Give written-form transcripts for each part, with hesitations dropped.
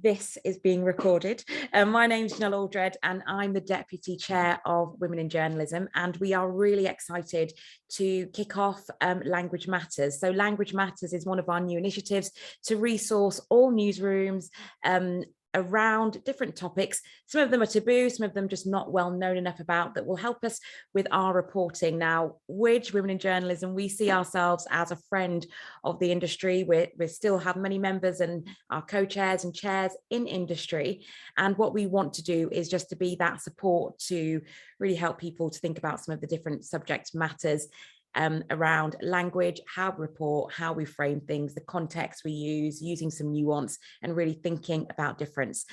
This is being recorded. My name's Genelle Aldred and I'm the Deputy Chair of Women in Journalism, and we are really excited to kick off Language Matters. So Language Matters is one of our new initiatives to resource all newsrooms around different topics. Some of them are taboo, some of them just not well known enough about, that will help us with our reporting. Now, Widge, Women in Journalism, we see ourselves as a friend of the industry. We still have many members and our co-chairs and chairs in industry. And what we want to do is just to be that support to really help people to think about some of the different subject matters around language, how we report, how we frame things, the context we use, using some nuance and really thinking about difference.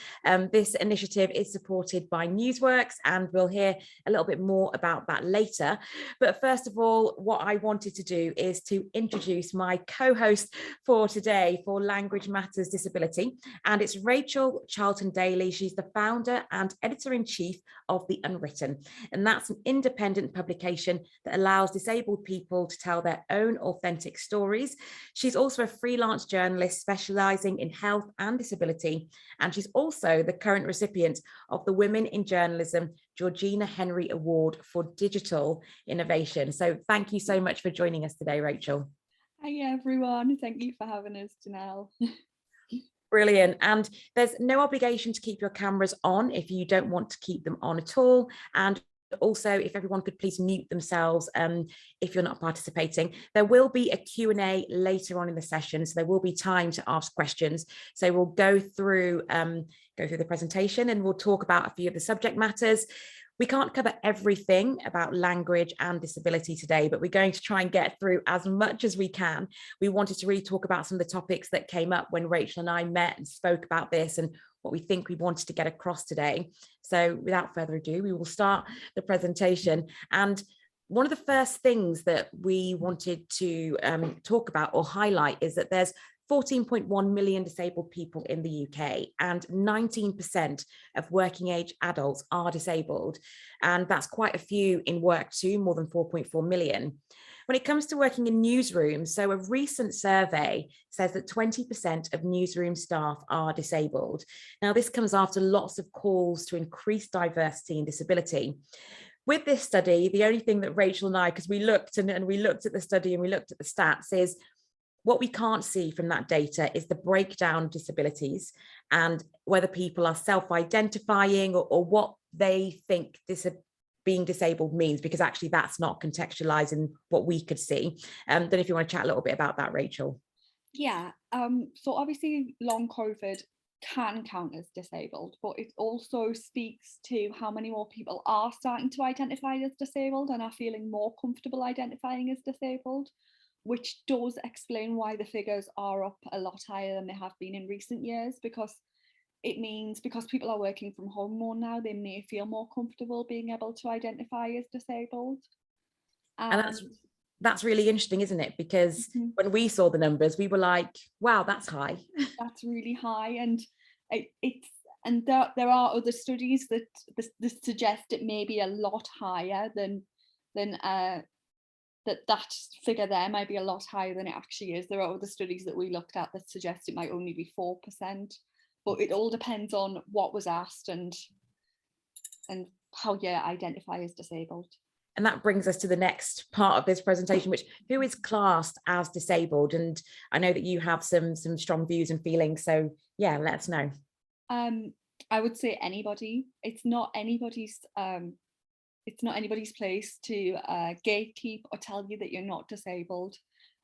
This initiative is supported by Newsworks, and we'll hear a little bit more about that later. But first of all, what I wanted to do is to introduce my co-host for today for Language Matters Disability, and it's Rachel Charlton-Dailey. She's the founder and editor-in-chief of The Unwritten, and that's an independent publication that allows disabled people to tell their own authentic stories. She's also a freelance journalist specialising in health and disability, and she's also the current recipient of the Women in Journalism Georgina Henry Award for Digital Innovation. So thank you so much for joining us today, Rachel. Hi everyone, thank you for having us, Genelle. Brilliant. And there's no obligation to keep your cameras on if you don't want to keep them on at all. And also, if everyone could please mute themselves if you're not participating. There will be a Q&A later on in the session, so there will be time to ask questions. So we'll go through the presentation and we'll talk about a few of the subject matters. We can't cover everything about language and disability today, but we're going to try and get through as much as we can. We wanted to really talk about some of the topics that came up when Rachel and I met and spoke about this and what we think we wanted to get across today. So without further ado, we will start the presentation. And one of the first things that we wanted to talk about or highlight is that there's 14.1 million disabled people in the UK, and 19% of working age adults are disabled. And that's quite a few in work too, more than 4.4 million. When it comes to working in newsrooms, so a recent survey says that 20% of newsroom staff are disabled. Now, this comes after lots of calls to increase diversity and disability. With this study, the only thing that Rachel and I, because we looked at the study and we looked at the stats, is what we can't see from that data is the breakdown of disabilities and whether people are self-identifying or what they think being disabled means, because actually that's not contextualized in what we could see. Then if you want to chat a little bit about that, Rachel. Yeah, so obviously long COVID can count as disabled, but it also speaks to how many more people are starting to identify as disabled and are feeling more comfortable identifying as disabled, which does explain why the figures are up a lot higher than they have been in recent years, because it means because people are working from home more now, they may feel more comfortable being able to identify as disabled. And that's really interesting, isn't it? Because when we saw the numbers, we were like, wow, that's high. That's really high. And there are other studies that suggest it may be a lot higher than that figure there might be a lot higher than it actually is. There are other studies that we looked at that suggest it might only be 4%, but it all depends on what was asked and how you identify as disabled. And that brings us to the next part of this presentation, which who is classed as disabled? And I know that you have some strong views and feelings, so yeah, let us know. I would say anybody. It's not anybody's place to gatekeep or tell you that you're not disabled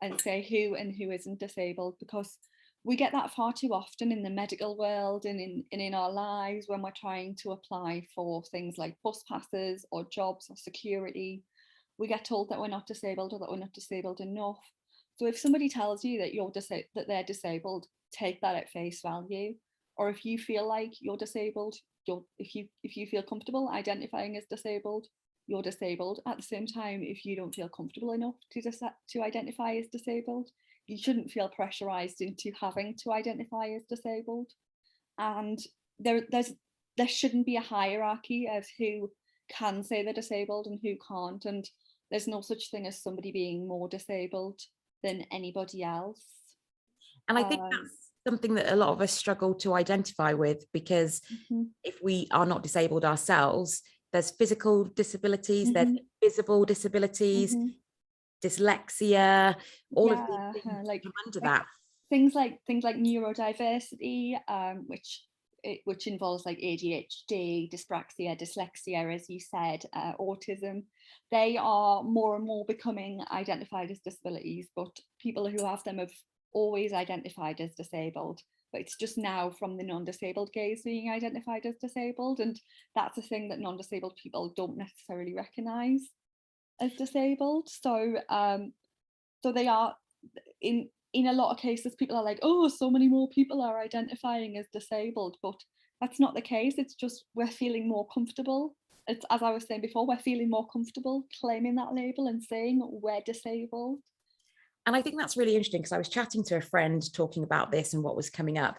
and say who and who isn't disabled, because we get that far too often in the medical world and in our lives when we're trying to apply for things like bus passes or jobs or security. We get told that we're not disabled or that we're not disabled enough. So if somebody tells you that that they're disabled, take that at face value. Or if you feel like you're disabled, if you feel comfortable identifying as disabled, you're disabled. At the same time, if you don't feel comfortable enough to identify as disabled, you shouldn't feel pressurized into having to identify as disabled. And there shouldn't be a hierarchy of who can say they're disabled and who can't. And there's no such thing as somebody being more disabled than anybody else. And I think something that a lot of us struggle to identify with, because if we are not disabled ourselves, there's physical disabilities, there's invisible disabilities, dyslexia, all of these things like come under that. Things like neurodiversity, which involves like ADHD, dyspraxia, dyslexia, as you said, autism. They are more and more becoming identified as disabilities, but people who have them have always identified as disabled. But it's just now from the non-disabled gaze being identified as disabled, and that's a thing that non-disabled people don't necessarily recognise as disabled. So so they are in a lot of cases, people are like, oh, so many more people are identifying as disabled, but that's not the case. It's just we're feeling more comfortable. It's, as I was saying before, we're feeling more comfortable claiming that label and saying we're disabled. And I think that's really interesting, because I was chatting to a friend talking about this and what was coming up.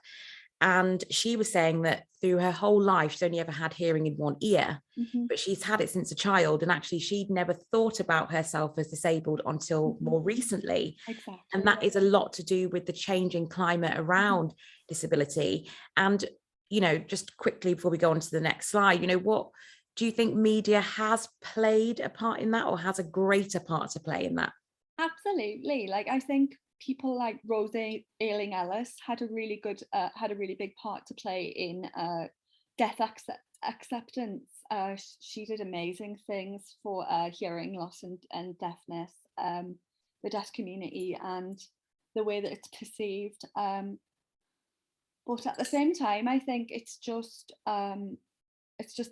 And she was saying that through her whole life, she's only ever had hearing in one ear, but she's had it since a child. And actually, she'd never thought about herself as disabled until more recently. Exactly. And that is a lot to do with the changing climate around disability. And, you know, just quickly before we go on to the next slide, you know, what do you think media has played a part in that, or has a greater part to play in that? Absolutely. Like, I think people like Rosie Ayling-Ellis had a really big part to play in deaf acceptance. She did amazing things for hearing loss and deafness, the deaf community, and the way that it's perceived. But at the same time, I think it's just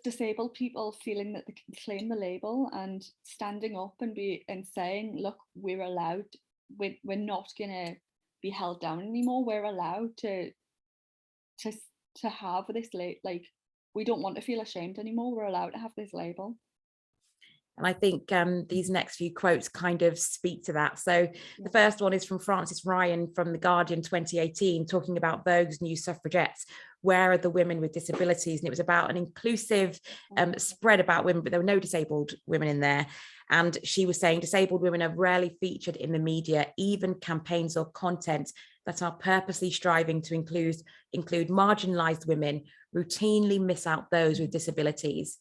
disabled people feeling that they can claim the label and standing up and saying, look, we're allowed, we're not gonna be held down anymore. We're allowed to have this like, we don't want to feel ashamed anymore. We're allowed to have this label. And I think these next few quotes kind of speak to that. So the first one is from Frances Ryan from The Guardian 2018, talking about Vogue's new suffragettes. Where are the women with disabilities? And it was about an inclusive spread about women, but there were no disabled women in there. And she was saying disabled women are rarely featured in the media, even campaigns or content that are purposely striving to include marginalized women routinely miss out those with disabilities.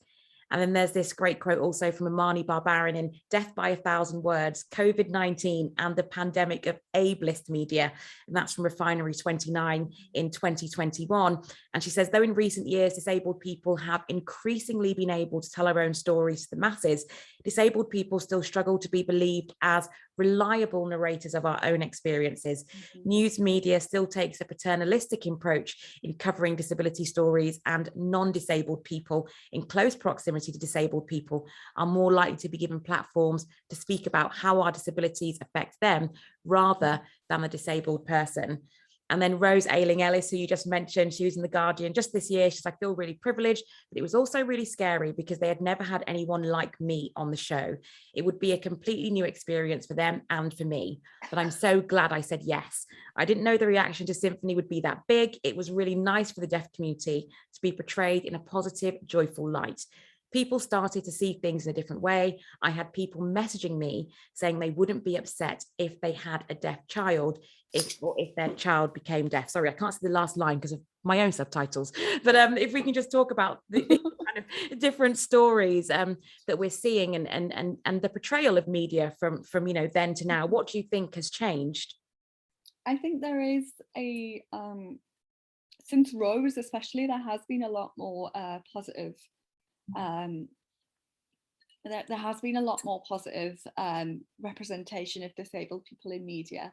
And then there's this great quote also from Amani Barbarin in Death by 1,000 Words, COVID-19 and the Pandemic of Ableist Media. And that's from Refinery 29 in 2021. And she says, though in recent years, disabled people have increasingly been able to tell our own stories to the masses, disabled people still struggle to be believed as reliable narrators of our own experiences. News media still takes a paternalistic approach in covering disability stories, and non-disabled people in close proximity to disabled people are more likely to be given platforms to speak about how our disabilities affect them rather than the disabled person. And then Rose Ayling-Ellis, who you just mentioned, she was in The Guardian just this year. She's like, I feel really privileged, but it was also really scary because they had never had anyone like me on the show. It would be a completely new experience for them and for me, but I'm so glad I said yes. I didn't know the reaction to Symphony would be that big. It was really nice for the deaf community to be portrayed in a positive, joyful light. People started to see things in a different way. I had people messaging me saying they wouldn't be upset if they had a deaf child, if their child became deaf. Sorry, I can't see the last line because of my own subtitles. But if we can just talk about the kind of different stories that we're seeing and the portrayal of media from you know then to now. What do you think has changed? I think there is a since Rose especially, there has been a lot more positive. There has been a lot more positive representation of disabled people in media,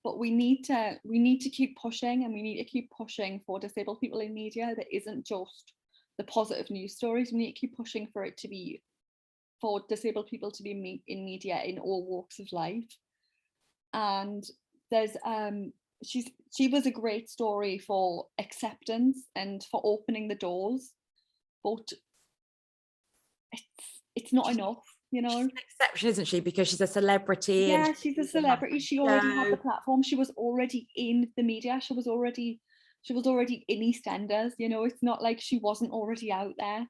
but we need to keep pushing, and we need to keep pushing for disabled people in media that isn't just the positive news stories. We need to keep pushing for disabled people to be in media in all walks of life. And there's she was a great story for acceptance and for opening the doors, but it's not enough, you know. She's an exception, isn't she? Because she's a celebrity. Yeah, and she's a celebrity. She already had the platform. She was already in the media. She was already in EastEnders. You know, it's not like she wasn't already out there.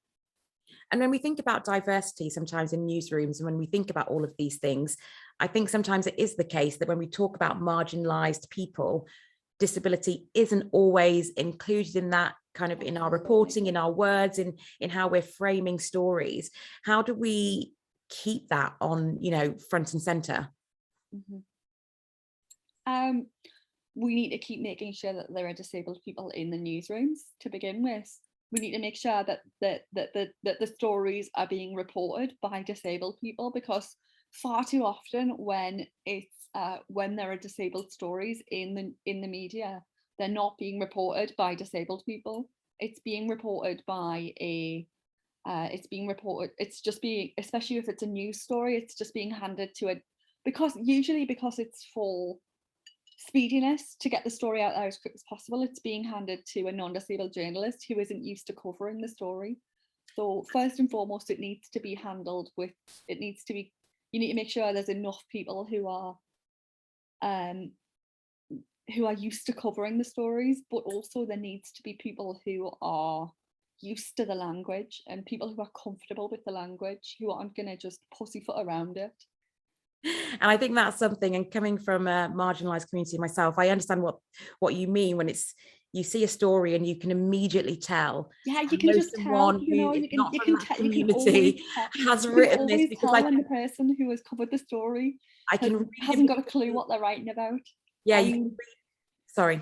And when we think about diversity sometimes in newsrooms, and when we think about all of these things, I think sometimes it is the case that when we talk about marginalized people, disability isn't always included in that kind of in our reporting, in our words, in how we're framing stories. How do we keep that on, front and center? We need to keep making sure that there are disabled people in the newsrooms to begin with. We need to make sure that the stories are being reported by disabled people, because far too often when there are disabled stories in the media, they're not being reported by disabled people. It's being reported by especially if it's a news story, it's just being handed to because it's for speediness, to get the story out there as quick as possible, it's being handed to a non-disabled journalist who isn't used to covering the story. So first and foremost, it needs to be handled with, you need to make sure there's enough people who are used to covering the stories, but also there needs to be people who are used to the language and people who are comfortable with the language, who aren't going to just pussyfoot around it. And I think that's something, and coming from a marginalized community myself, I understand what you mean when you see a story and you can immediately tell. Yeah, you can just tell, you can community has written this, because when the person who has covered the story hasn't got a clue what they're writing about. Yeah, sorry,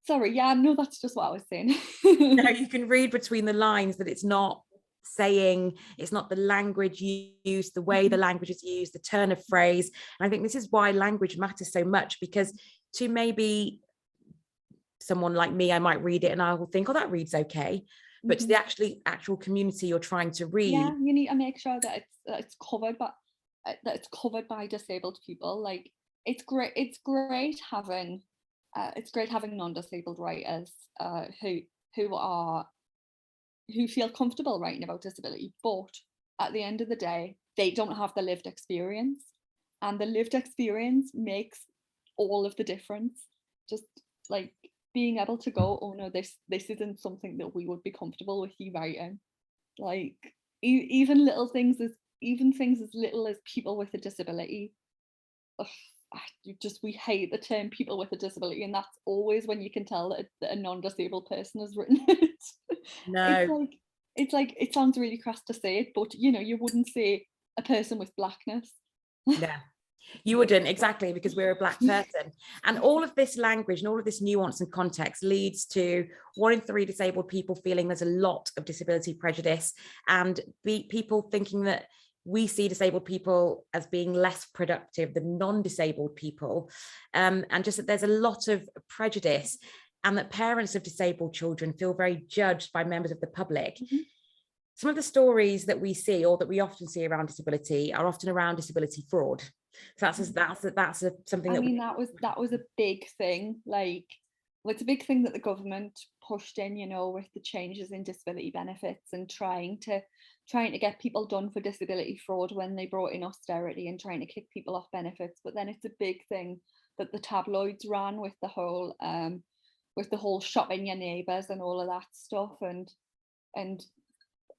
yeah, no, that's just what I was saying. No, you can read between the lines that it's not the language used, the way the language is used, the turn of phrase. And I think this is why language matters so much, because to maybe someone like me, I might read it and I will think, oh, that reads okay. But to the actual community you're trying to read, yeah, you need to make sure that it's covered by disabled people. Like, it's great having non-disabled writers who feel comfortable writing about disability, but at the end of the day, they don't have the lived experience, and the lived experience makes all of the difference. Just like being able to go, oh no, this isn't something that we would be comfortable with you writing. Like even things as little as people with a disability. We hate the term people with a disability, and that's always when you can tell that a non-disabled person has written it. No, it's like it sounds really crass to say it, but you wouldn't say a person with blackness. Yeah, you wouldn't, exactly, because we're a Black person. And all of this language and all of this nuance and context leads to 1 in 3 disabled people feeling there's a lot of disability prejudice, and people thinking that we see disabled people as being less productive than non-disabled people, and just that there's a lot of prejudice, and that parents of disabled children feel very judged by members of the public. Some of the stories that we see, or that we often see around disability, are often around disability fraud. So that's something that was a big thing. It's a big thing that the government pushed in, with the changes in disability benefits and trying to get people done for disability fraud when they brought in austerity and trying to kick people off benefits. But then it's a big thing that the tabloids ran with the whole shopping your neighbours and all of that stuff, and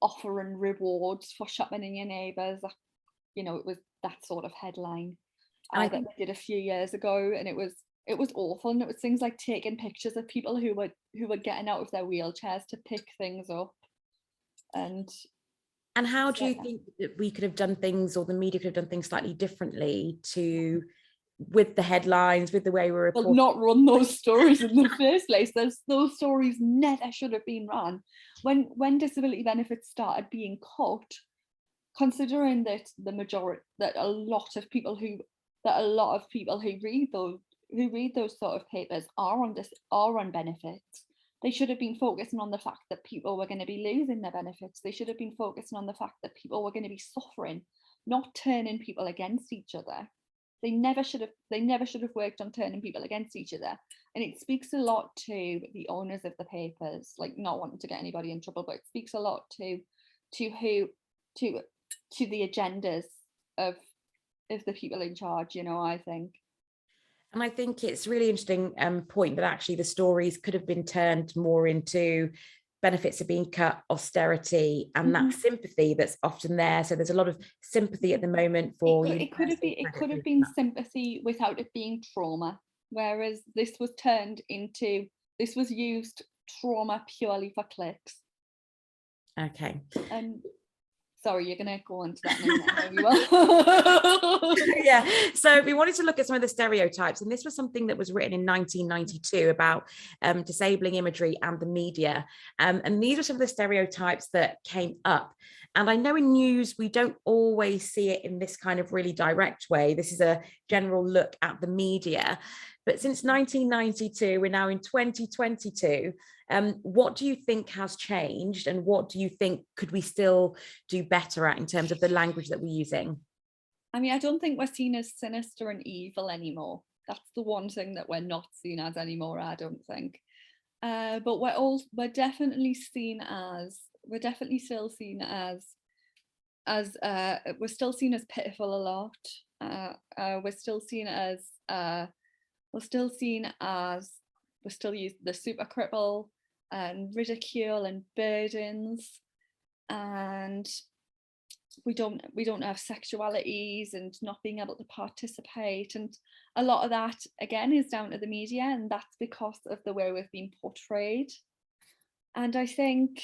offering rewards for shopping in your neighbours. It was that sort of headline that they did a few years ago, and it was awful. And it was things like taking pictures of people who were getting out of their wheelchairs to pick things up. And how do you think that we could have done things, or the media could have done things slightly differently with the headlines, with the way we're reporting? Well, not run those stories in the first place. Those stories never should have been run. When disability benefits started being cut, considering that a lot of people who read those sort of papers are on benefits, they should have been focusing on the fact that people were going to be losing their benefits. They should have been focusing on the fact that people were going to be suffering, not turning people against each other. They never should have worked on turning people against each other. And it speaks a lot to the owners of the papers, like, not wanting to get anybody in trouble, but it speaks a lot to the agendas of the people in charge, I think. And I think it's really interesting point that actually the stories could have been turned more into benefits are being cut, austerity, and that sympathy that's often there. So there's a lot of sympathy at the moment for it could have been sympathy without it being trauma. whereas this was used trauma purely for clicks. Okay. Sorry, you're going to go on to that now. I know you are. Yeah, so we wanted to look at some of the stereotypes, and this was something that was written in 1992 about disabling imagery and the media. And these are some of the stereotypes that came up. And I know in news, we don't always see it in this kind of really direct way. This is a general look at the media. But since 1992, we're now in 2022. What do you think has changed, and what do you think could we still do better at in terms of the language that we're using? I mean, I don't think we're seen as sinister and evil anymore. That's the one thing that we're not seen as anymore, I don't think. But we're definitely still seen as we're still seen as pitiful a lot. We're still use the super cripple and ridicule and burdens, and we don't have sexualities and not being able to participate, and a lot of that again is down to the media, and that's because of the way we've been portrayed. And I think,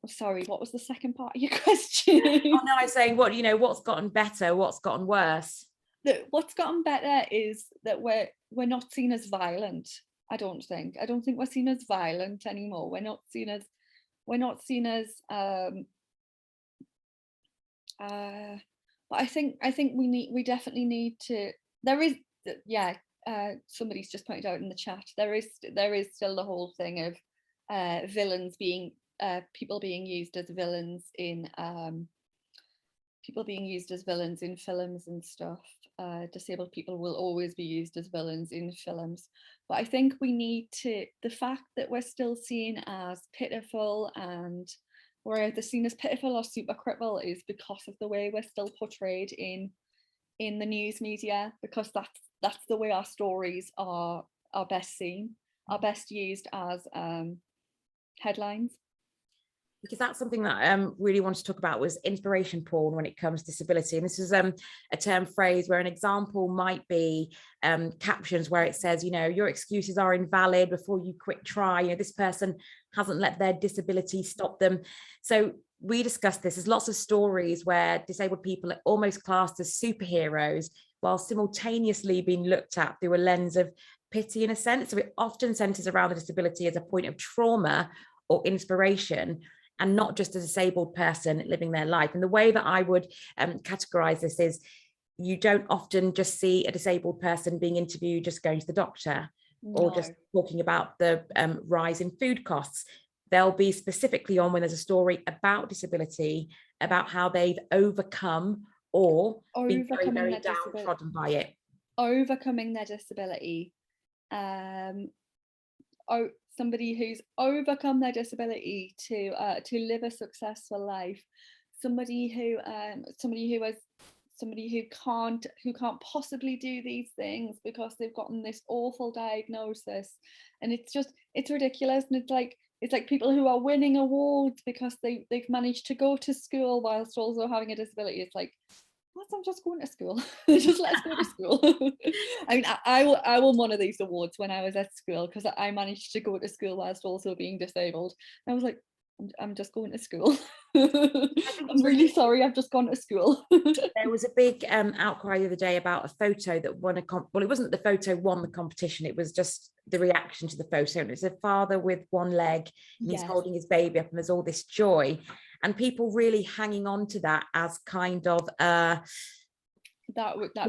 sorry, what was the second part of your question? Oh no, I'm saying what's gotten better, what's gotten worse? What's gotten better is that we're not seen as violent. I don't think we're seen as violent anymore. We're not seen as but I think we definitely need to, somebody's just pointed out in the chat, there is still the whole thing of villains being people being used as villains in films and stuff. Disabled people will always be used as villains in films, but I think we need to, the fact that we're still seen as pitiful, and we're either seen as pitiful or super cripple, is because of the way we're still portrayed in the news media, because that's the way our stories are best seen, are best used as headlines. Because that's something that I really wanted to talk about, was inspiration porn when it comes to disability. And this is a term phrase where an example might be captions where it says, your excuses are invalid before you quick try, this person hasn't let their disability stop them. So we discussed this. There's lots of stories where disabled people are almost classed as superheroes while simultaneously being looked at through a lens of pity, in a sense. So it often centers around the disability as a point of trauma or inspiration, and not just a disabled person living their life. And the way that I would categorize this is, you don't often just see a disabled person being interviewed just going to the doctor, or just talking about the rise in food costs. They'll be specifically on when there's a story about disability, about how they've overcome or been very, very downtrodden by it. Overcoming their disability. Somebody who's overcome their disability to live a successful life, somebody who can't possibly do these things because they've gotten this awful diagnosis, and it's ridiculous. And it's like people who are winning awards because they've managed to go to school whilst also having a disability. It's like, I'm just going to school. Just let's go to school. I mean, I won one of these awards when I was at school because I managed to go to school whilst also being disabled. And I was like, I'm just going to school. I'm really sorry, I've just gone to school. There was a big outcry the other day about a photo that won well, it wasn't the photo won the competition, it was just the reaction to the photo. And it's a father with one leg, and he's holding his baby up, and there's all this joy, and people really hanging on to that as kind of that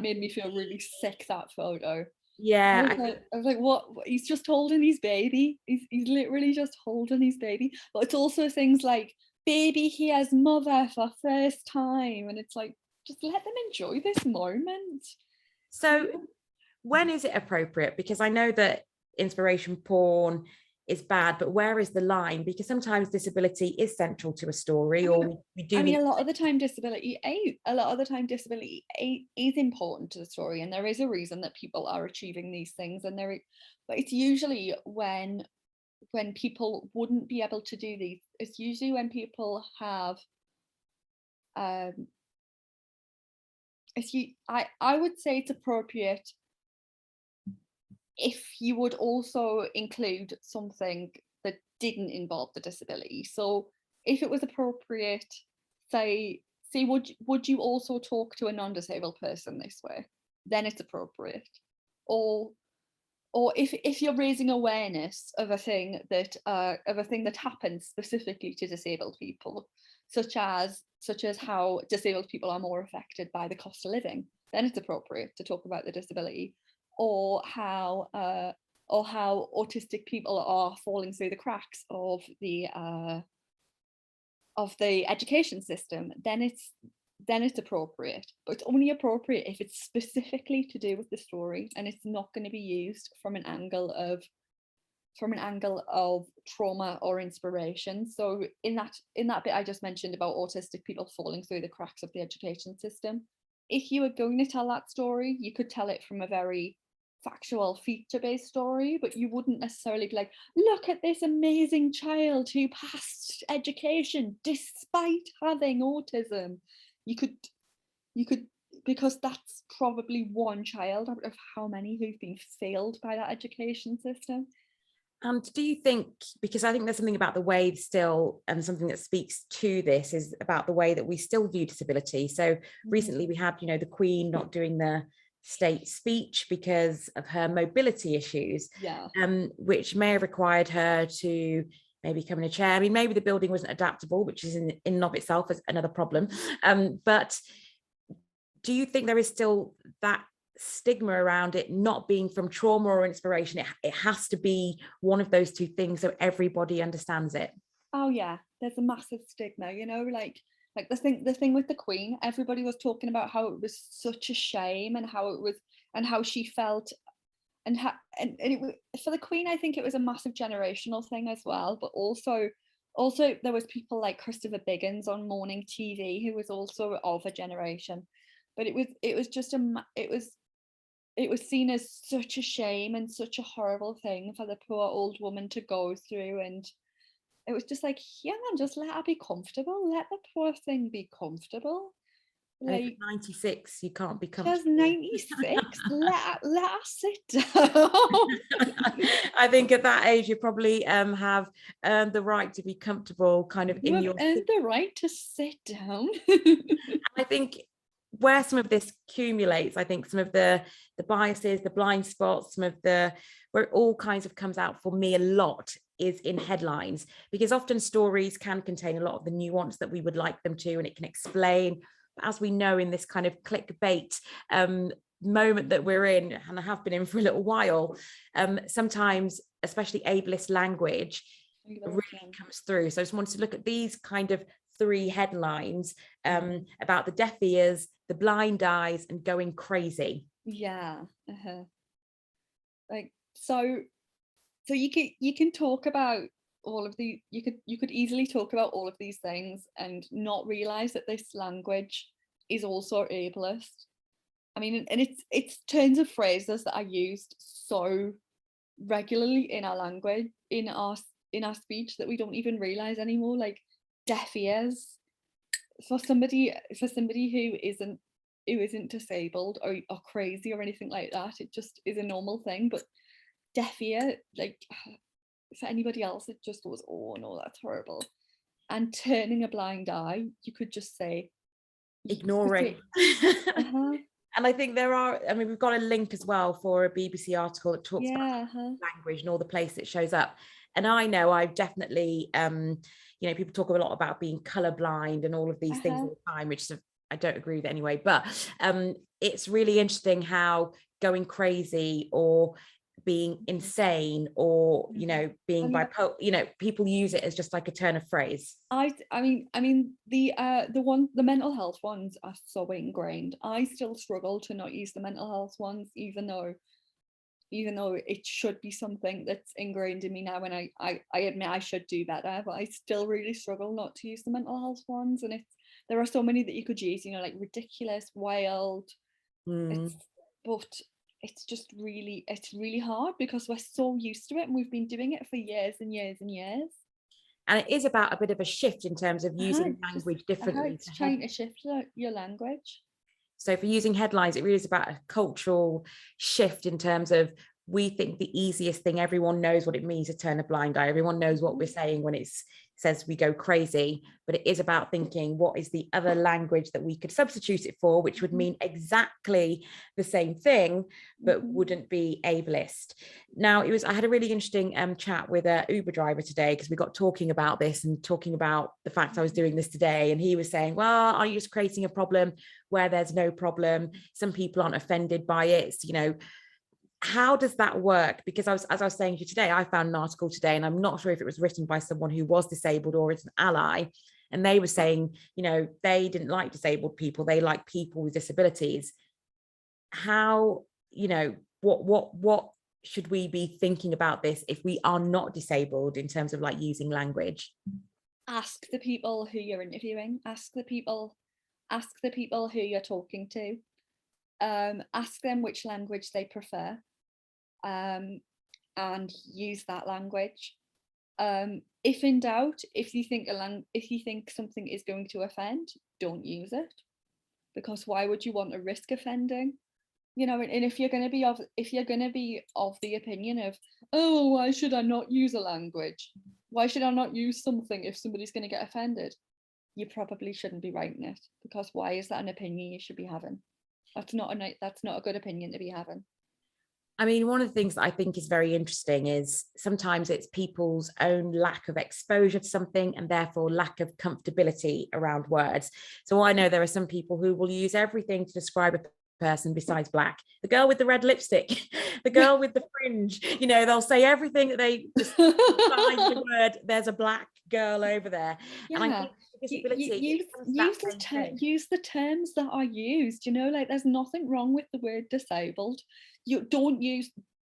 made me feel really sick, that photo. Yeah, I was like, what? He's just holding his baby. He's literally just holding his baby. But it's also things like, baby hears mother for first time, and it's like, just let them enjoy this moment. So when is it appropriate? Because I know that inspiration porn is bad, but where is the line? Because sometimes disability is central to a story, or we do. I mean, a lot of the time disability is important to the story, and there is a reason that people are achieving these things, and but it's usually when people wouldn't be able to do these. It's usually when people have I would say it's appropriate if you would also include something that didn't involve the disability. So if it was appropriate, say would you also talk to a non-disabled person this way? Then it's appropriate. Or if you're raising awareness of a thing that happens specifically to disabled people, such as how disabled people are more affected by the cost of living, then it's appropriate to talk about the disability. Or how autistic people are falling through the cracks of the education system, then it's appropriate. But it's only appropriate if it's specifically to do with the story, and it's not going to be used from an angle of trauma or inspiration. So in that bit I just mentioned about autistic people falling through the cracks of the education system, if you were going to tell that story, you could tell it from a very factual, feature-based story, but you wouldn't necessarily be like, look at this amazing child who passed education despite having autism. You could, because that's probably one child out of how many who've been failed by that education system. And do you think, because I think there's something about the way still, and something that speaks to this is about the way that we still view disability. So recently we had, the Queen not doing the state speech because of her mobility issues, which may have required her to maybe come in a chair. I mean, maybe the building wasn't adaptable, which is in and of itself is another problem. But do you think there is still that stigma around it not being from trauma or inspiration? It has to be one of those two things so everybody understands it. Oh yeah, there's a massive stigma, like the thing with the Queen. Everybody was talking about how it was such a shame and how she felt, and for the Queen I think it was a massive generational thing as well. But also there was people like Christopher Biggins on morning TV who was also of a generation, but it was seen as such a shame and such a horrible thing for the poor old woman to go through. And it was just like, yeah man, just let her be comfortable, let the poor thing be comfortable. Like, if 96 you can't be just comfortable. 96, let her sit down. I think at that age you probably have earned the right to be comfortable, kind of you have earned the right to sit down. I think where some of this accumulates, I think some of the biases, the blind spots, where it all kinds of comes out for me a lot is in headlines, because often stories can contain a lot of the nuance that we would like them to, and it can explain. But as we know, in this kind of clickbait moment that we're in, and I have been in for a little while, sometimes especially ableist language really comes through. So I just wanted to look at these kind of 3 headlines about the deaf ears, the blind eyes, and going crazy. Like so you can talk about all of the you could easily talk about all of these things and not realize that this language is also ableist. I mean, and it's turns of phrases that are used so regularly in our language, in our speech, that we don't even realize anymore. Like deaf ears, for somebody who isn't disabled or crazy or anything like that, it just is a normal thing. But deaf ear, like for anybody else, it just goes, oh no, that's horrible. And turning a blind eye, you could just say ignoring. And I think we've got a link as well for a BBC article that talks about language and all the places it shows up. And I know I've definitely people talk a lot about being colorblind and all of these things all the time, which I don't agree with anyway, but it's really interesting how going crazy or being insane or being bipolar, people use it as just like a turn of phrase. I mean the mental health ones are so ingrained. I still struggle to not use the mental health ones, even though it should be something that's ingrained in me now, and I admit I should do better, but I still really struggle not to use the mental health ones. And there are so many that you could use, like ridiculous, wild, but it's just really hard because we're so used to it and we've been doing it for years and years and years. And it is about a bit of a shift in terms of using language differently. It's trying to shift your language. So for using headlines, it really is about a cultural shift in terms of we think the easiest thing, everyone knows what it means to turn a blind eye. Everyone knows what we're saying when it says we go crazy, but it is about thinking, what is the other language that we could substitute it for, which would mean exactly the same thing, but wouldn't be ableist. Now, I had a really interesting chat with an Uber driver today, because we got talking about this and talking about the fact I was doing this today. And he was saying, well, are you just creating a problem where there's no problem? Some people aren't offended by it. How does that work? Because as I was saying to you today, I found an article today, and I'm not sure if it was written by someone who was disabled or is an ally. And they were saying, they didn't like disabled people. They like people with disabilities. How, what should we be thinking about this if we are not disabled in terms of like using language? Ask the people who you're interviewing. Ask the people who you're talking to. Ask them which language they prefer, and use that language. If in doubt, if you think something is going to offend, don't use it, because why would you want to risk offending? And if you're going to be of the opinion of, oh, why should I not use a language? Why should I not use something if somebody's going to get offended? You probably shouldn't be writing it, because why is that an opinion you should be having? That's not a good opinion to be having. I mean, one of the things that I think is very interesting is sometimes it's people's own lack of exposure to something and therefore lack of comfortability around words. So I know there are some people who will use everything to describe a person besides black. The girl with the red lipstick, the girl with the fringe, they'll say everything that they just find the word, there's a black girl over there. Yeah. And I think disability, use the terms that are used, there's nothing wrong with the word disabled. Do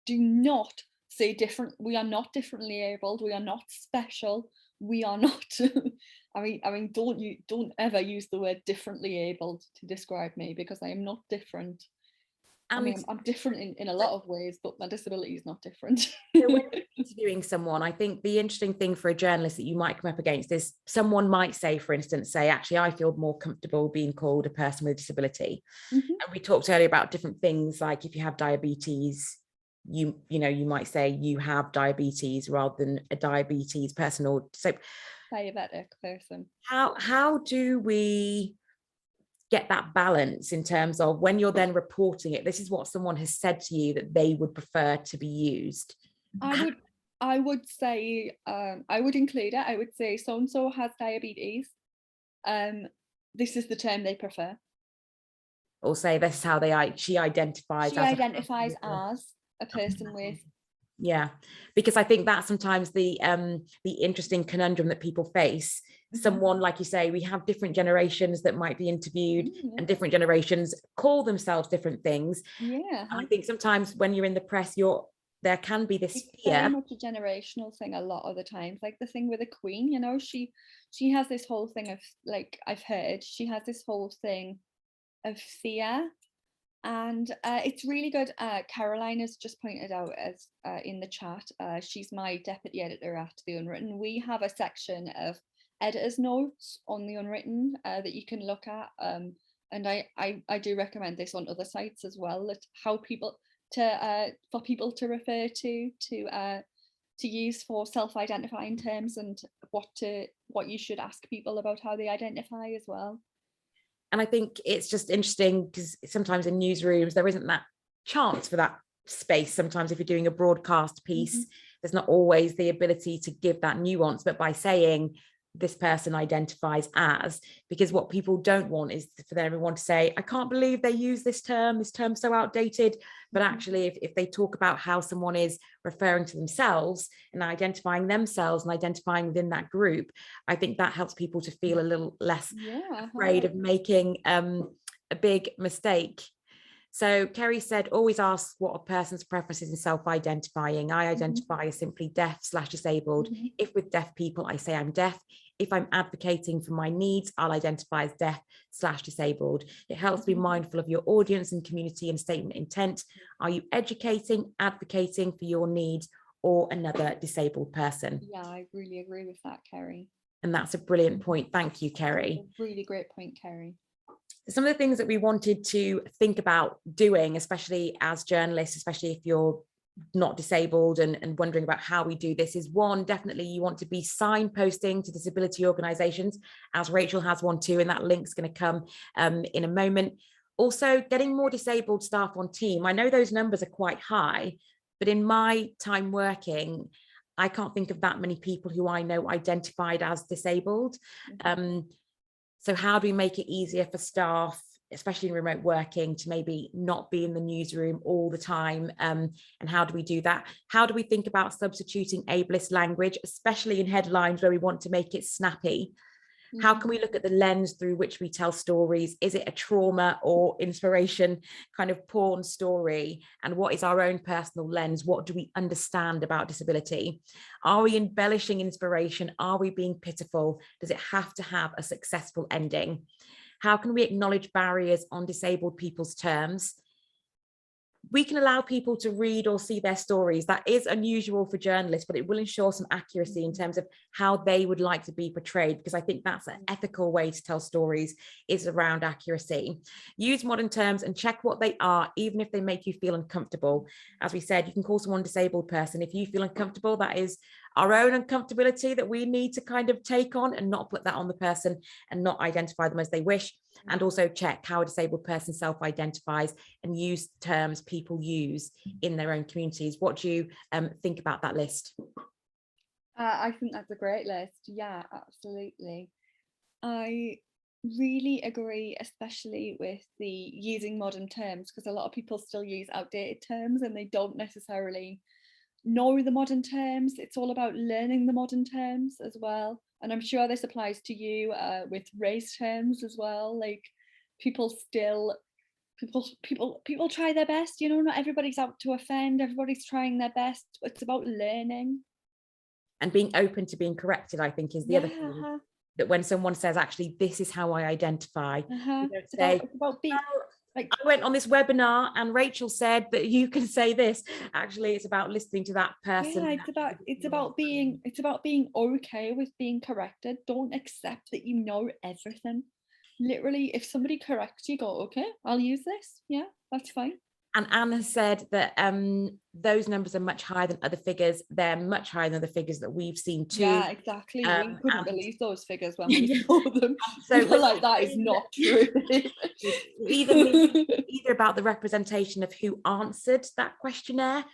not say different. We are not differently abled. We are not special. We are not. I mean, don't ever use the word differently abled to describe me, because I am not different. I mean, I'm different in a lot of ways, but my disability is not different. So when you're interviewing someone, I think the interesting thing for a journalist that you might come up against is someone might say, for instance, actually, I feel more comfortable being called a person with a disability. And we talked earlier about different things, like if you have diabetes, you might say you have diabetes rather than a diabetes person, or so diabetic person. How do we get that balance in terms of when you're then reporting it, this is what someone has said to you that they would prefer to be used? I would say, I would include it. I would say so-and-so has diabetes. This is the term they prefer. Or say this is how she identifies. She identifies as a person with. Yeah, because I think that's sometimes the interesting conundrum that people face. Someone, like you say, we have different generations that might be interviewed, and different generations call themselves different things. Yeah. And I think sometimes when you're in the press, there can be this fear. Very much a generational thing a lot of the times. Like the thing with the Queen, she has this whole thing of, like, I've heard she has this whole thing of fear. And it's really good. Caroline has just pointed out as in the chat, she's my deputy editor at The Unwritten. We have a section of editor's notes on The Unwritten that you can look at. And I do recommend this on other sites as well, that how people for people to refer to use for self-identifying terms, and what you should ask people about how they identify as well. And I think it's just interesting because sometimes in newsrooms, there isn't that chance for that space. Sometimes if you're doing a broadcast piece, there's not always the ability to give that nuance, but by saying this person identifies as, because what people don't want is for everyone to say, I can't believe they use this term's so outdated. But actually, if they talk about how someone is referring to themselves and identifying themselves and identifying within that group, I think that helps people to feel a little less afraid of making a big mistake. So Kerry said, always ask what a person's preferences in self-identifying. I identify as simply deaf/disabled. If with deaf people, I say I'm deaf. If I'm advocating for my needs, I'll identify as deaf/disabled. It helps be mindful of your audience and community and statement intent. Are you educating, advocating for your needs or another disabled person? Yeah, I really agree with that, Kerry. And that's a brilliant point. Thank you, Kerry. Really great point, Kerry. Some of the things that we wanted to think about doing, especially as journalists, especially if you're not disabled and wondering about how we do this is, one, definitely you want to be signposting to disability organisations, as Rachel has one too, and that link's going to come in a moment. Also, getting more disabled staff on team. I know those numbers are quite high, but in my time working, I can't think of that many people who I know identified as disabled. So how do we make it easier for staff, especially in remote working, to maybe not be in the newsroom all the time? And how do we do that? How do we think about substituting ableist language, especially in headlines where we want to make it snappy? How can we look at the lens through which we tell stories? Is it a trauma or inspiration kind of porn story? And what is our own personal lens? What do we understand about disability? Are we embellishing inspiration? Are we being pitiful? Does it have to have a successful ending? How can we acknowledge barriers on disabled people's terms? We can allow people to read or see their stories. That is unusual for journalists, but it will ensure some accuracy in terms of how they would like to be portrayed, because I think that's an ethical way to tell stories, is around accuracy. Use modern terms and check what they are, even if they make you feel uncomfortable. As we said, you can call someone a disabled person. If you feel uncomfortable, that is our own uncomfortability that we need to kind of take on and not put that on the person and not identify them as they wish. And also check how a disabled person self-identifies and use terms people use in their own communities. What do you think about that list? I think that's a great list. Yeah, absolutely. I really agree, especially with the using modern terms, because a lot of people still use outdated terms and they don't necessarily know the modern terms. It's all about learning the modern terms as well. And I'm sure this applies to you with race terms as well. Like people try their best, you know, not everybody's out to offend, everybody's trying their best. It's about learning. And being open to being corrected, I think, is the other thing. That when someone says, actually, this is how I identify, you don't say, it's about being, like, I went on this webinar and Rachel said that you can say this. Actually, it's about listening to that person. Yeah, it's about being okay with being corrected. Don't accept that you know everything. Literally, if somebody corrects you, go, okay, I'll use this. Yeah, that's fine. And Anne has said that those numbers are much higher than other figures. They're much higher than the figures that we've seen too. Yeah, exactly. We couldn't believe those figures when we saw them. So we're like, that is not true. either about the representation of who answered that questionnaire,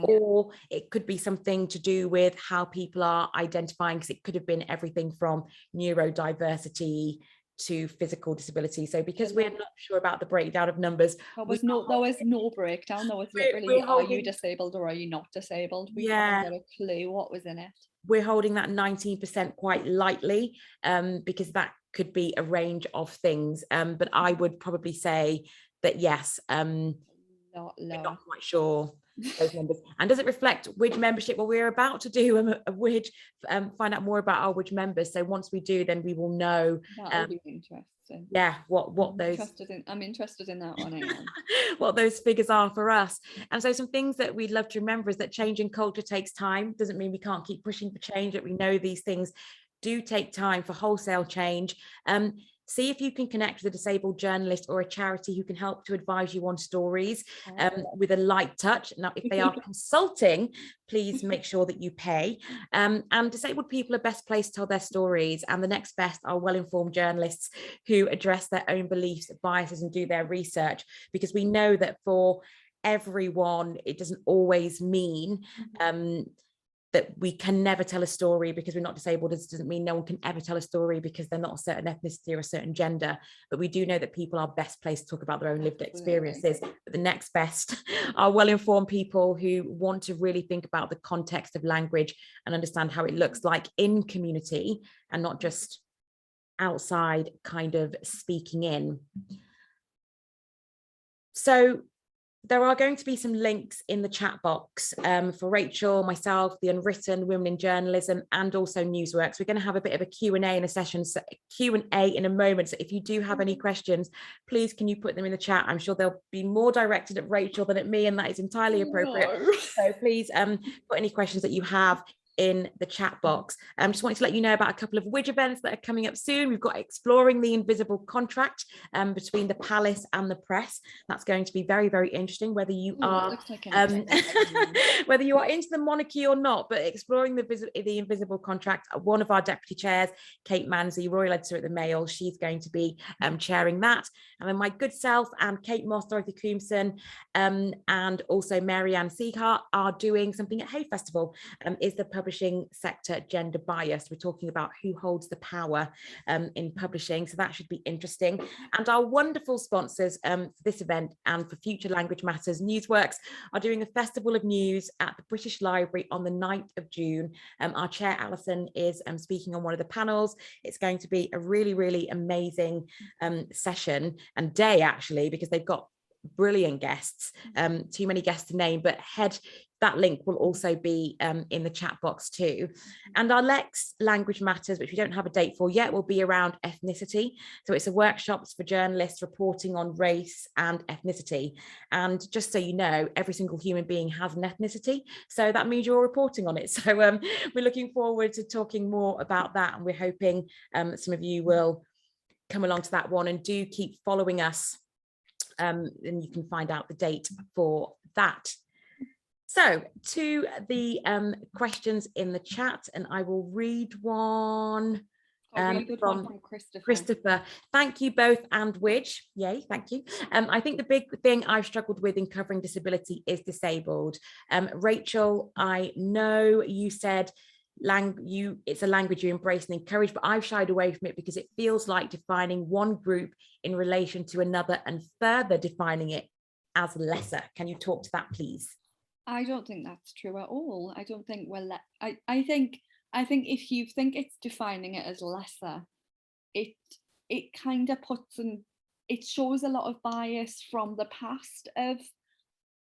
or it could be something to do with how people are identifying, because it could have been everything from neurodiversity to physical disability. So because we're not sure about the breakdown of numbers, there was no breakdown. There was literally, are you disabled or are you not disabled? We haven't got a clue what was in it. We're holding that 19% quite lightly, because that could be a range of things. But I would probably say that yes, we're not quite sure those numbers. And does it reflect WID membership? Well, we're about to do a WID, find out more about our WID members. So once we do, then we will know. That'll be interesting. Yeah, what those. I'm interested in that one. I am. What those figures are for us. And so some things that we'd love to remember is that changing culture takes time. Doesn't mean we can't keep pushing for change. That we know these things do take time for wholesale change. See if you can connect with a disabled journalist or a charity who can help to advise you on stories with a light touch. Now, if they are consulting, please make sure that you pay. And disabled people are best placed to tell their stories, and the next best are well-informed journalists who address their own beliefs, biases, and do their research, because we know that for everyone, it doesn't always mean that we can never tell a story because we're not disabled. It doesn't mean no one can ever tell a story because they're not a certain ethnicity or a certain gender. But we do know that people are best placed to talk about their own lived experiences. But the next best are well-informed people who want to really think about the context of language and understand how it looks like in community and not just outside kind of speaking in. So there are going to be some links in the chat box for Rachel, myself, The Unwritten, Women in Journalism, and also Newsworks. We're going to have a bit of a Q&A in a session, Q&A in a moment. So if you do have any questions, please can you put them in the chat? I'm sure they'll be more directed at Rachel than at me, and that is entirely appropriate. So please put any questions that you have in the chat box. Just wanted to let you know about a couple of Widge events that are coming up soon. We've got Exploring the Invisible Contract between the Palace and the Press. That's going to be very, very interesting, whether you are whether you are into the monarchy or not, but exploring the invisible contract. One of our deputy chairs, Kate Manzi, Royal Editor at the Mail, she's going to be chairing that. And then my good self and Kate Moss, Dorothy Coomson, and also Mary Ann Sieghart are doing something at Hay Festival. Is the publishing sector gender biased? We're talking about who holds the power in publishing, so that should be interesting. And our wonderful sponsors for this event and for future Language Matters Newsworks are doing a festival of news at the British Library on the 9th of June. Our chair Alison is speaking on one of the panels. It's going to be a really, really amazing session and day, actually, because they've got brilliant guests, too many guests to name, but that link will also be in the chat box too. And our Lex Language Matters, which we don't have a date for yet, will be around ethnicity. So it's a workshops for journalists reporting on race and ethnicity. And just so you know, every single human being has an ethnicity. So that means you're reporting on it. So we're looking forward to talking more about that. And we're hoping some of you will come along to that one, and do keep following us. And you can find out the date for that. So to the questions in the chat, and I will read one from Christopher. Thank you both and Widge. Yay, thank you. I think the big thing I've struggled with in covering disability is disabled. Rachel, I know you said it's a language you embrace and encourage, but I've shied away from it because it feels like defining one group in relation to another and further defining it as lesser. Can you talk to that, please? I don't think that's true at all. I don't think I think if you think it's defining it as lesser, it kind of it shows a lot of bias from the past of,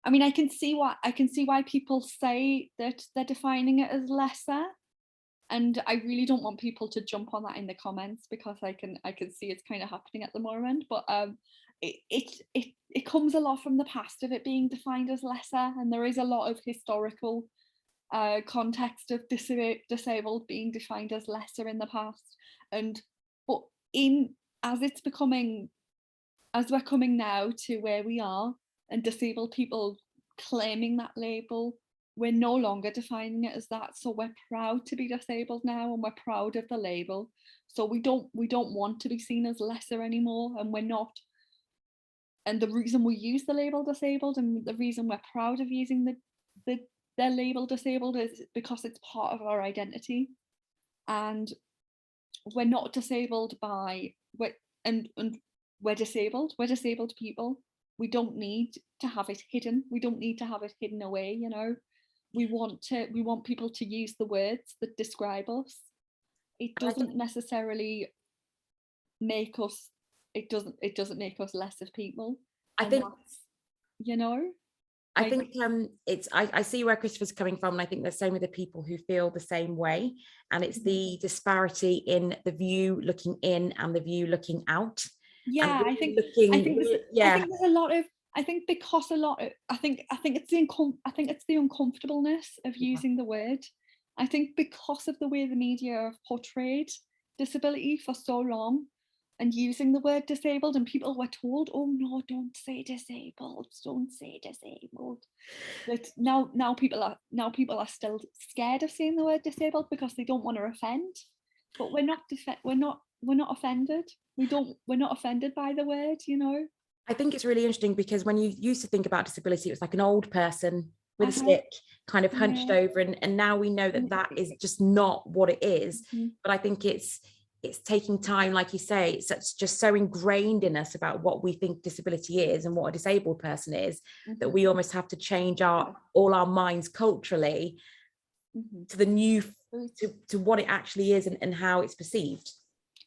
I mean, I can see why people say that they're defining it as lesser. And I really don't want people to jump on that in the comments, because I can see it's kind of happening at the moment. But it comes a lot from the past of it being defined as lesser, and there is a lot of historical context of disabled being defined as lesser in the past. But as we're coming now to where we are, and disabled people claiming that label, we're no longer defining it as that. So we're proud to be disabled now, and we're proud of the label. So we don't want to be seen as lesser anymore, and we're not. And the reason we use the label disabled, and the reason we're proud of using the label disabled, is because it's part of our identity. And we're not disabled and we're disabled people. We don't need to have it hidden. We don't need to have it hidden away, you know. We want people to use the words that describe us. It doesn't necessarily make us, it doesn't make us less of people. I think, you know, I think I see where Christopher's coming from, and I think there's so many people who feel the same way, and it's the disparity in the view looking in and the view looking out. Yeah, I think there's a lot of, I think because a lot of, I think it's the uncomfortableness of using the word. I think because of the way the media have portrayed disability for so long, and using the word disabled, and people were told, oh no, don't say disabled. But now people are still scared of saying the word disabled because they don't want to offend. But we're not offended. We're not offended by the word, you know. I think it's really interesting because when you used to think about disability, it was like an old person with a stick kind of hunched over, and now we know that is just not what it is. But I think it's taking time, like you say, it's just so ingrained in us about what we think disability is and what a disabled person is, that we almost have to change all our minds culturally to the new, to what it actually is and how it's perceived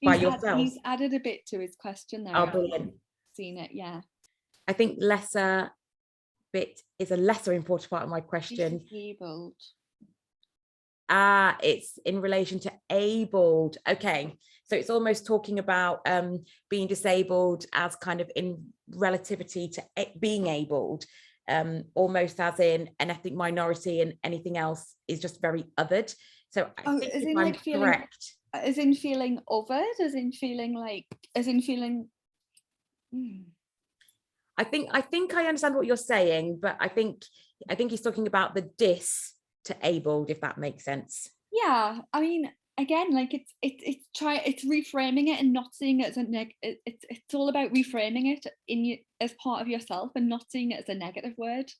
by yourself. He's added a bit to his question there. Oh, brilliant. Seen it, yeah. I think lesser bit is a lesser important part of my question. Disabled. It's in relation to abled. Okay, so it's almost talking about being disabled as kind of in relativity to being abled, almost as in an ethnic minority, and anything else is just very othered. So I think as if in I'm like feeling, correct, as in feeling othered, as in feeling like, as in feeling. I think I understand what you're saying, but I think he's talking about the dis-to-abled, if that makes sense. Yeah, I mean, again, like it's reframing it and not seeing it as a it's all about reframing it in you as part of yourself and not seeing it as a negative word.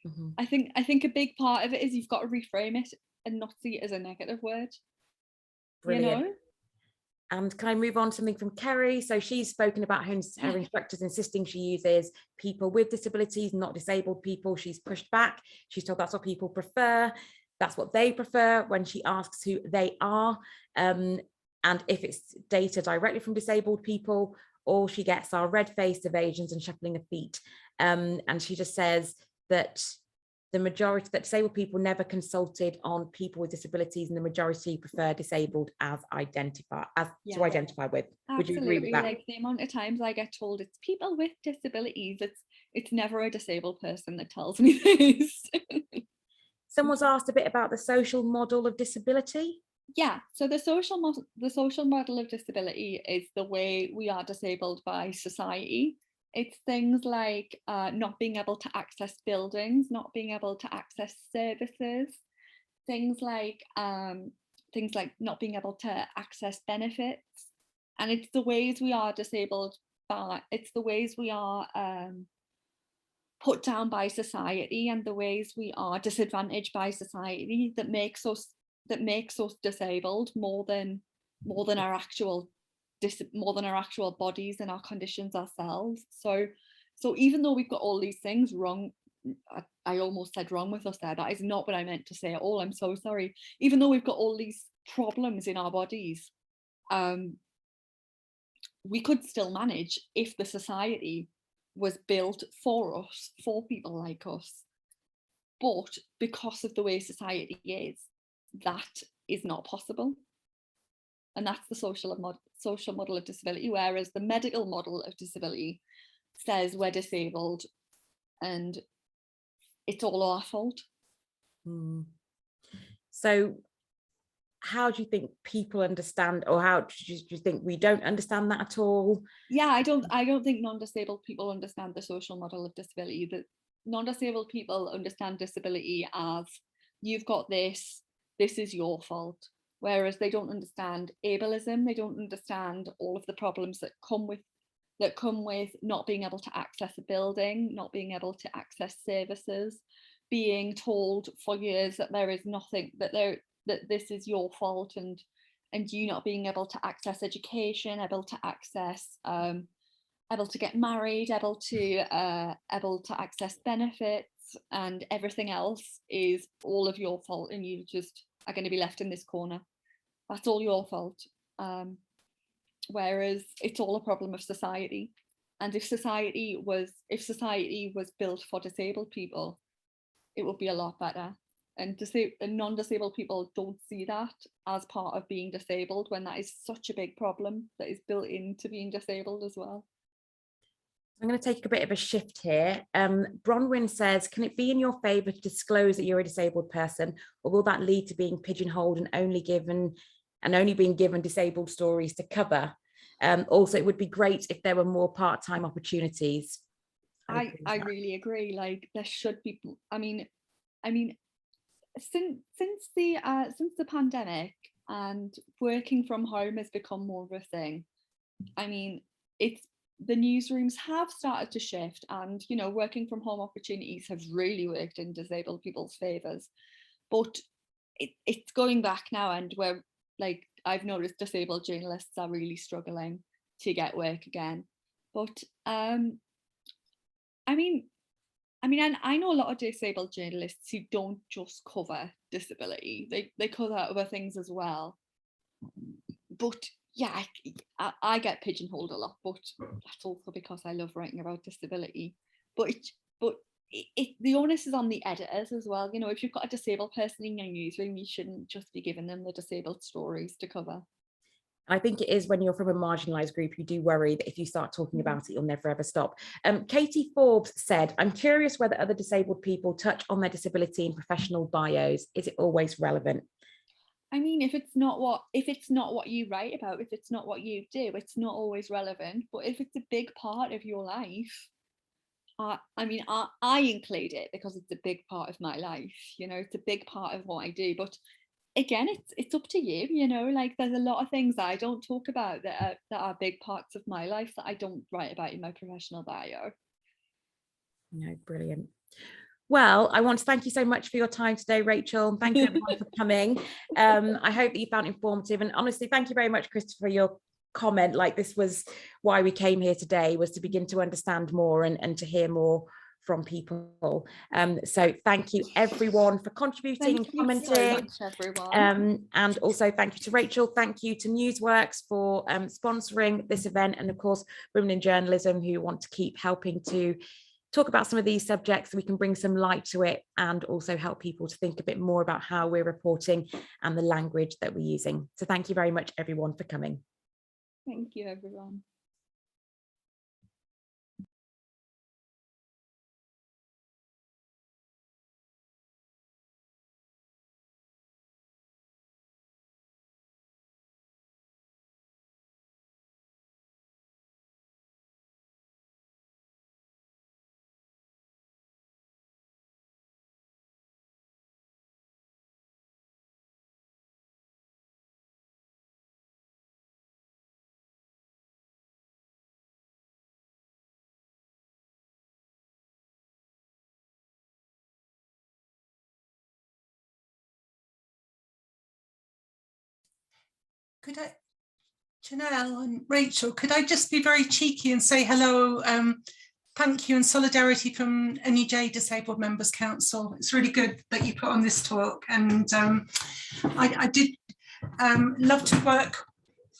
Mm-hmm. I think a big part of it is you've got to reframe it and not see it as a negative word. Brilliant. You know? And can I move on to something from Kerry? So she's spoken about her instructors insisting she uses people with disabilities, not disabled people. She's pushed back. She's told that's what people prefer. That's what they prefer when she asks who they are. And if it's data directly from disabled people, all she gets are red-faced evasions and shuffling of feet. And she just says that the majority, that disabled people never consulted on people with disabilities, and the majority prefer disabled as to identify with. Would you agree with Absolutely. that? Like the amount of times I get told it's people with disabilities, it's never a disabled person that tells me this. Someone's asked a bit about the social model of disability. Yeah, so the social model of disability is the way we are disabled by society. It's things like not being able to access buildings, not being able to access services, things like not being able to access benefits, and it's the ways we are disabled by, it's the ways we are put down by society and the ways we are disadvantaged by society that makes us disabled more than our actual bodies and our conditions ourselves. So even though we've got all these things wrong, I almost said wrong with us there, that is not what I meant to say at all, I'm so sorry. Even though we've got all these problems in our bodies, we could still manage if the society was built for us, for people like us. But because of the way society is, that is not possible. And that's the social model of disability, whereas the medical model of disability says we're disabled and it's all our fault. So how do you think people understand, or how do you think we don't understand that at all? Yeah, I don't think non-disabled people understand the social model of disability. That non-disabled people understand disability as you've got this is your fault. Whereas they don't understand ableism, they don't understand all of the problems that come with not being able to access a building, not being able to access services, being told for years that there is nothing, that this is your fault, and you not being able to access education, able to access able to get married, able to access benefits, and everything else is all of your fault, and you just are going to be left in this corner. That's all your fault. Whereas it's all a problem of society. And if society was built for disabled people, it would be a lot better. And non-disabled people don't see that as part of being disabled, when that is such a big problem that is built into being disabled as well. I'm going to take a bit of a shift here. Bronwyn says, can it be in your favour to disclose that you're a disabled person, or will that lead to being pigeonholed and only being given disabled stories to cover? Also, it would be great if there were more part-time opportunities. I really agree. Like, there should be. I mean, since the pandemic and working from home has become more of a thing. I mean, the newsrooms have started to shift, and working from home opportunities have really worked in disabled people's favours. But it's going back now, and where, like, I've noticed disabled journalists are really struggling to get work again. But I know a lot of disabled journalists who don't just cover disability; they cover other things as well. But yeah, I get pigeonholed a lot, but that's also because I love writing about disability. But the onus is on the editors as well. If you've got a disabled person in your newsroom, you shouldn't just be giving them the disabled stories to cover. I think it is when you're from a marginalised group, you do worry that if you start talking about it, you'll never ever stop. Katie Forbes said, I'm curious whether other disabled people touch on their disability in professional bios. Is it always relevant? I mean, if it's not what you write about, if it's not what you do, it's not always relevant. But if it's a big part of your life, I mean, I include it because it's a big part of my life. You know, it's a big part of what I do. But again, it's up to you. You know, like there's a lot of things that I don't talk about that are big parts of my life that I don't write about in my professional bio. No, brilliant. Well, I want to thank you so much for your time today, Rachel. Thank you everyone for coming. I hope that you found it informative, and honestly, thank you very much, Christopher, for your comment. Like, this was why we came here today, was to begin to understand more and to hear more from people. So thank you everyone for contributing and commenting. Thank you so much, everyone. And also thank you to Rachel. Thank you to Newsworks for sponsoring this event, and of course Women in Journalism, who want to keep helping to talk about some of these subjects so we can bring some light to it, and also help people to think a bit more about how we're reporting and the language that we're using. So thank you very much everyone for coming. Thank you everyone. Could I, Genelle and Rachel, could I just be very cheeky and say hello, thank you and solidarity from NUJ Disabled Members Council. It's really good that you put on this talk, and I did love to work,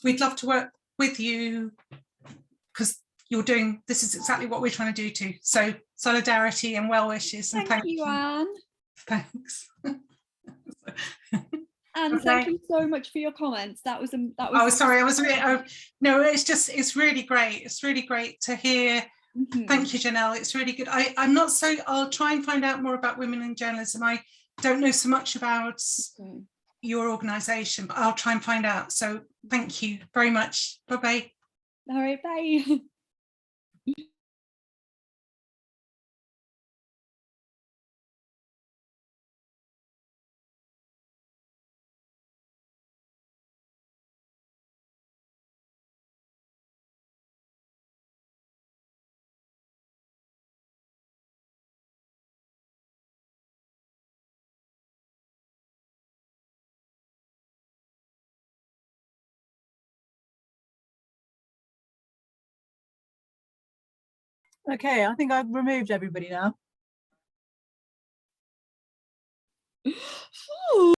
we'd love to work with you, because you're doing, this is exactly what we're trying to do too. So solidarity and well wishes, and thank you, Anne. Thanks. And okay. thank you so much for your comments. That was oh, sorry, I was really, no, it's really great. It's really great to hear. Thank you, Genelle. It's really good. I'm not so, I'll try and find out more about women in journalism. I don't know so much about your organisation, but I'll try and find out. So thank you very much. Bye-bye. All right, bye. Okay, I think I've removed everybody now.